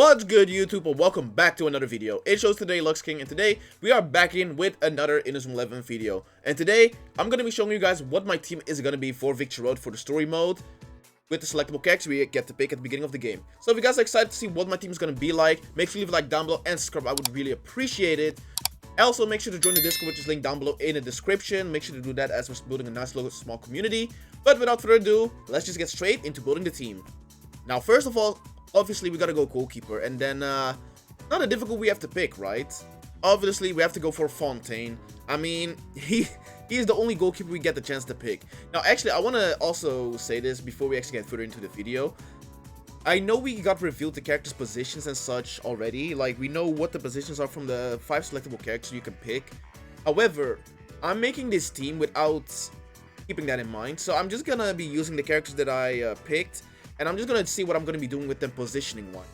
What's good, YouTube? Well, welcome back to another video. It shows today Lux King, and today we are back in with another Inazuma 11 video. And today I'm gonna be showing you guys what my team is gonna be for Victory Road for the story mode with the selectable characters we get to pick at the beginning of the game. So if you guys are excited to see what my team is gonna be like, make sure you leave a like down below and subscribe. I would really appreciate it. Also, make sure to join the Discord, which is linked down below in the description. Make sure to do that as we're building a nice little small community. But without further ado, let's just get straight into building the team. Now, first of all, obviously we gotta go Goalkeeper, and then not a difficult we have to pick, right? Obviously we have to go for Fontaine. I mean, he is the only goalkeeper we get the chance to pick. Now actually I want to also say this before we actually get further into the video. I know we got revealed the characters' positions and such already, like we know what the positions are from the 5 selectable characters you can pick. However, I'm making this team without keeping that in mind, so I'm just gonna be using the characters that I picked, and I'm just gonna see what I'm gonna be doing with them positioning wise.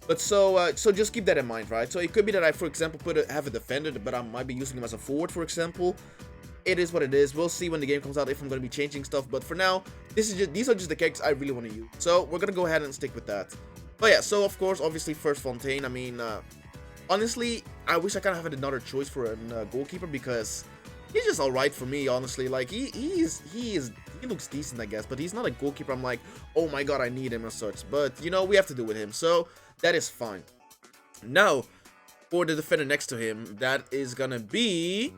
But so just keep that in mind, right? So it could be that I, for example, have a defender, but I might be using him as a forward, for example. It is what it is. We'll see when the game comes out if I'm gonna be changing stuff. But for now, these are just the characters I really want to use. So we're gonna go ahead and stick with that. But yeah, so of course, obviously first Fontaine. I mean, honestly, I wish I kind of had another choice for a goalkeeper because he's just alright for me, honestly. Like he looks decent, I guess, but he's not a goalkeeper I'm like, oh my god, I need him or such. But you know, we have to do with him, so that is fine. Now for the defender next to him, that is gonna be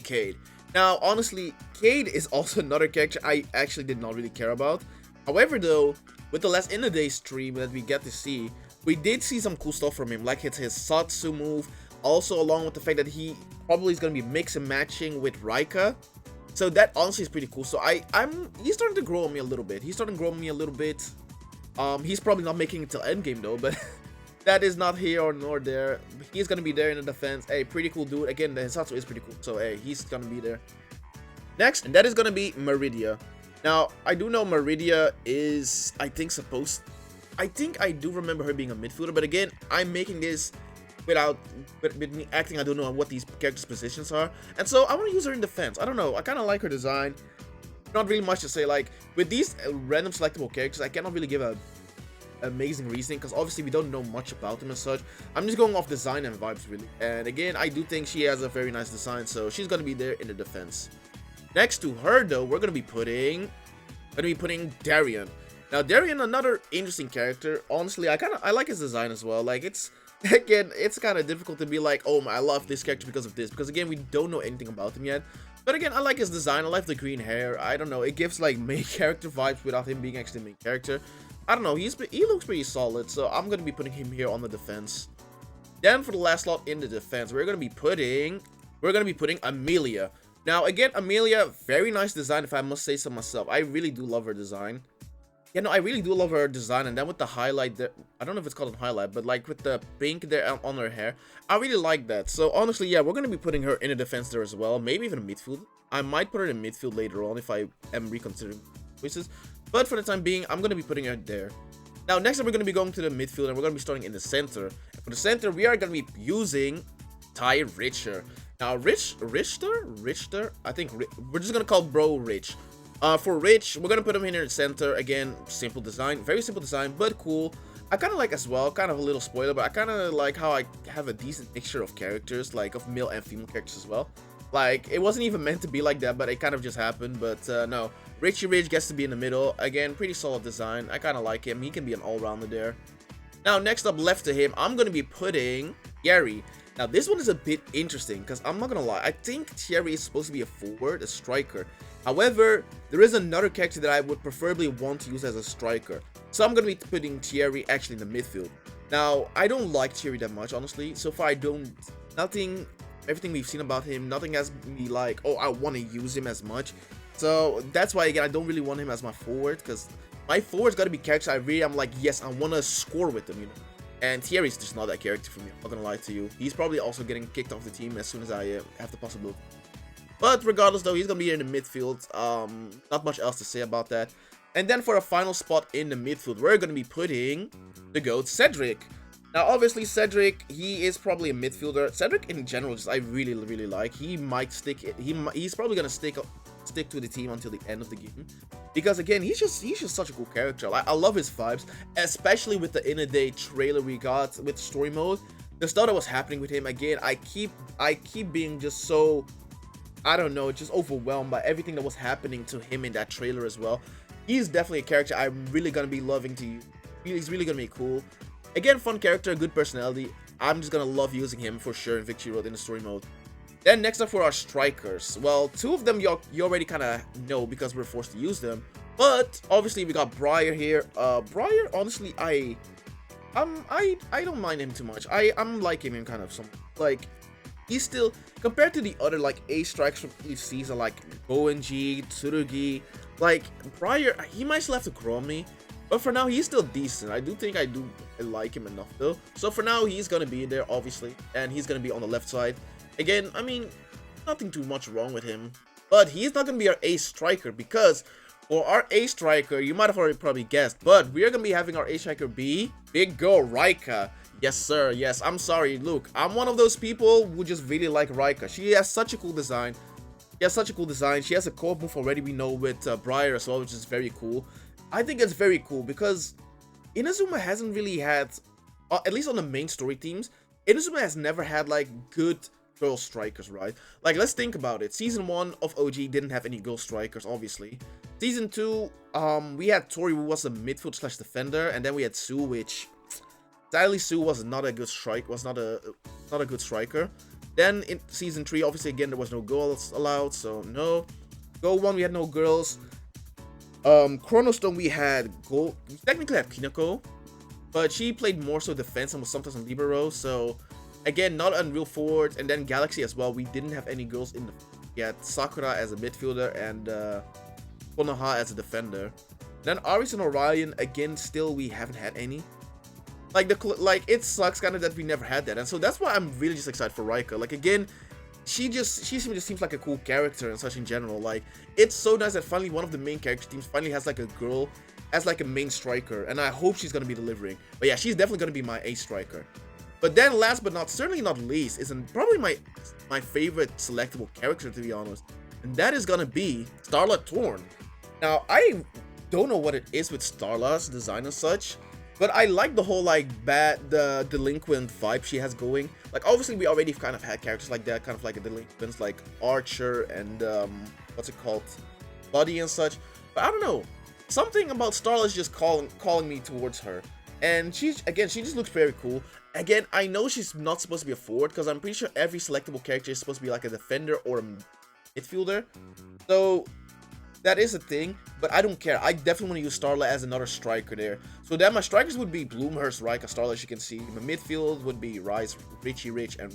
Cade. Now honestly, Cade is also another character I actually did not really care about. However though, with the last in the day stream that we get to see, we did see some cool stuff from him, like his Satsu move, also along with the fact that he probably is gonna be mix and matching with Raika. So that honestly is pretty cool. So he's starting to grow on me a little bit. He's probably not making it till endgame though, but that is not here or nor there. He's gonna be there in the defense. Hey, pretty cool dude. Again, the Hisatsu is pretty cool. So hey, he's gonna be there. Next, and that is gonna be Meridia. Now, I do know Meridia is, I think I do remember her being a midfielder, but again, I'm making this with me acting, I don't know what these characters' positions are, and so I want to use her in defense. I don't know, I kind of like her design. Not really much to say. Like with these random selectable characters, I cannot really give a amazing reasoning because obviously we don't know much about them and such. I'm just going off design and vibes really, and again, I do think she has a very nice design, so she's gonna be there in the defense. Next to her though, we're gonna be putting Darien. Now Darien, another interesting character. Honestly, I like his design as well. Like it's kind of difficult to be like, oh, I love this character because of this, because again, we don't know anything about him yet. But again, I like his design. I like the green hair. I don't know, it gives like main character vibes without him being actually the main character. I don't know, he looks pretty solid, so I'm gonna be putting him here on the defense. Then for the last slot in the defense, we're gonna be putting Amelia. Now again, Amelia, very nice design if I must say so myself. I really do love her design. Yeah, no, I really do love her design, and then with the highlight there, I don't know if it's called a highlight, but like with the pink there on her hair, I really like that. So honestly, yeah, we're gonna be putting her in a defense there as well, maybe even a midfield. I might put her in midfield later on if I am reconsidering choices, but for the time being, I'm gonna be putting her there. Now, next up, we're gonna be going to the midfield, and we're gonna be starting in the center. And for the center, we are gonna be using Ty Richter. Now, Richter, I think we're just gonna call bro Rich. For Rich, we're gonna put him in the center. Again, simple design, very simple design, but cool. I kind of like as well, kind of a little spoiler, but I kind of like how I have a decent mixture of characters, like of male and female characters as well. Like, it wasn't even meant to be like that, but it kind of just happened. But no, Richie Ridge gets to be in the middle. Again, pretty solid design. I kind of like him. He can be an all-rounder there. Now, next up left to him, I'm gonna be putting Gary. Now, this one is a bit interesting because I'm not gonna lie, I think Thierry is supposed to be a forward, a striker. However, there is another character that I would preferably want to use as a striker. So I'm going to be putting Thierry actually in the midfield. Now, I don't like Thierry that much, honestly. So far, everything we've seen about him, nothing has me like, oh, I want to use him as much. So that's why, again, I don't really want him as my forward, because my forward's got to be characters I'm like, yes, I want to score with them, you know. And Thierry's just not that character for me, I'm not going to lie to you. He's probably also getting kicked off the team as soon as I have the possibility. But regardless though, he's going to be in the midfield. Not much else to say about that. And then for a final spot in the midfield, we're going to be putting the GOAT Cedric. Now obviously Cedric, he is probably a midfielder. Cedric in general, just I really like. He might stick it. He's probably going to stick to the team until the end of the game, because again, he's just such a cool character. Like, I love his vibes, especially with the In a Day trailer we got with story mode. The stuff that was happening with him, again, I keep being just so, I don't know, just overwhelmed by everything that was happening to him in that trailer as well. He's definitely a character I'm really gonna be loving to use. He's really gonna be cool. Again, fun character, good personality. I'm just gonna love using him for sure in Victory Road in the story mode. Then next up for our strikers. Well, two of them you already kind of know because we're forced to use them. But obviously we got Briar here. Briar, honestly, I don't mind him too much. I'm liking him kind of some, like, he's still, compared to the other like A strikers from each season, like Goenji, Tsurugi, like Briar, he might still have to grow on me, but for now he's still decent. I like him enough though. So for now he's gonna be there obviously, and he's gonna be on the left side. Again, I mean, nothing too much wrong with him, but he's not gonna be our ace striker, because for our ace striker, you might have already probably guessed, but we're gonna be having our ace striker be Big Girl Raika. Yes, sir. Yes, I'm sorry, Luke. I'm one of those people who just really like Raika. She has such a cool design. She has a co-op move already, we know, with Briar as well, which is very cool. I think it's very cool because Inazuma hasn't really had, at least on the main story teams, Inazuma has never had like good girl strikers, right? Like, let's think about it. Season 1 of OG didn't have any girl strikers, obviously. Season 2, we had Tori, who was a midfield slash defender, and then we had Sue, which sadly Sue was not a good good striker. Then in season 3, obviously again there was no girls allowed, so no. Go 1, we had no girls. Chronostone, we technically had Kinako, but she played more so defense and was sometimes on libero, so again, not Unreal forward. And then Galaxy as well, we didn't have any girls in the, we had Sakura as a midfielder and Konoha as a defender. Then Aris and Orion, again, still we haven't had any. Like, it sucks kind of that we never had that, and so that's why I'm really just excited for Raika. Like, again, she just seems like a cool character and such in general. Like, it's so nice that finally one of the main character teams finally has like a girl as like a main striker, and I hope she's gonna be delivering. But yeah, she's definitely gonna be my ace striker. But then last but certainly not least, is probably my favorite selectable character, to be honest, and that is gonna be Starla Torn. Now, I don't know what it is with Starla's design and such, but I like the whole like the delinquent vibe she has going. Like, obviously we already kind of had characters like that, kind of like a delinquents, like Archer and what's it called, Buddy and such. But I don't know, something about Starla is just calling me towards her. And she just looks very cool. Again, I know she's not supposed to be a forward, because I'm pretty sure every selectable character is supposed to be like a defender or a midfielder. So that is a thing, but I don't care. I definitely want to use Starla as another striker there. So then my strikers would be Bloomhurst, Raika, Starla, as you can see. My midfield would be Rise, Richie Rich, and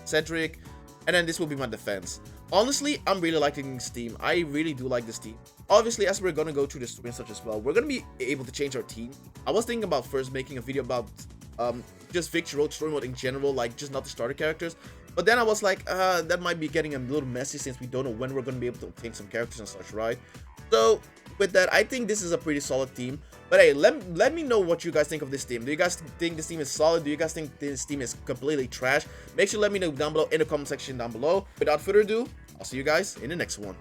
Cedric. And then this will be my defense. Honestly, I'm really liking this team. I really do like this team. Obviously, as we're going to go through the story and such as well, we're going to be able to change our team. I was thinking about first making a video about just Victory Road story mode in general, like just not the starter characters. But then I was like, that might be getting a little messy since we don't know when we're going to be able to obtain some characters and such, right? So with that, I think this is a pretty solid team. But hey, let me know what you guys think of this team. Do you guys think this team is solid? Do you guys think this team is completely trash? Make sure to let me know down below in the comment section down below. Without further ado, I'll see you guys in the next one.